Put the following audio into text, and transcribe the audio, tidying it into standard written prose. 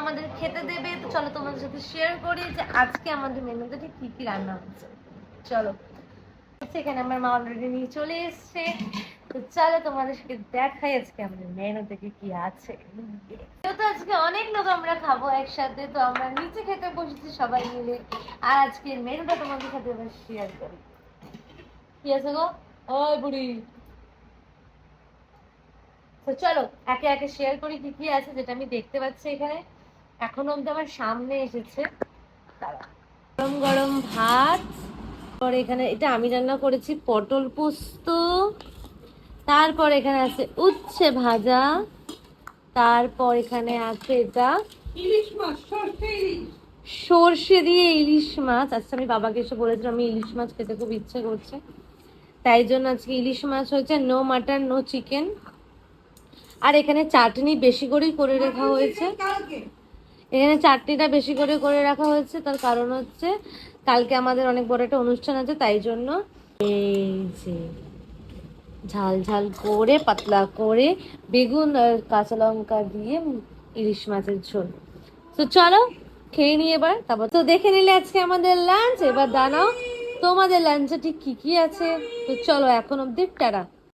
আমাদের খেতে দেবে। তো চলো তোমাদের সাথে শেয়ার করি যে আজকে আমাদের মেনুতে ঠিক কি কি রান্না হচ্ছে। চলো, এখানে আমার মা অলরেডি নিয়ে চলে এসছে। তো চলো তোমাদের সাথে দেখাই আজকে আমাদের মেনু থেকে কি আছে। যেহেতু আজকে অনেক লোক আমরা খাবো একসাথে, তো আমরা নিচে খেতে বসেছি সবাই মিলে। আর আজকের মেনুটা তোমাদের সাথে এবার শেয়ার করি। কি আছে গো ওই বুড়ি? তো চলো একে একে শেয়ার করি কি কি আছে, যেটা আমি দেখতে পাচ্ছি এখানে এখনো অব্দি আমার সামনে এসেছে। দাঁড়া, গরম গরম ভাত, পরে এখানে এটা আমি রান্না করেছি পটল পোস্ত, তারপর এখানে আছে উচ্ছে ভাজা, তারপর এখানে আছে এটা ইলিশ মাছ, সর্ষে দিয়ে ইলিশ মাছ। আচ্ছা, আমি বাবাকে এসে বলেছিলাম আমি ইলিশ মাছ খেতে খুব ইচ্ছে করছে, তাই জন্য আজকে ইলিশ মাছ হয়েছে, নো মাটন নো চিকেন। আর এখানে চাটনি বেশি করেই করে রাখা হয়েছে। এখানে চাটনিটা বেশি করে করে রাখা হয়েছে, তার কারণ হচ্ছে কালকে আমাদের অনেক বড় একটা অনুষ্ঠান আছে, তাই জন্য। এই যে ঝাল ঝাল করে পাতলা করে বেগুন আর কাঁচা লঙ্কা দিয়ে ইলিশ মাছের ঝোল। তো চলো খেয়ে নিই এবার, তারপর তো দেখে নিলে আজকে আমাদের লাঞ্চ। এবার জানাও তোমাদের লাঞ্চে ঠিক কি কি আছে। তো চলো এখন অব্দি টাটা।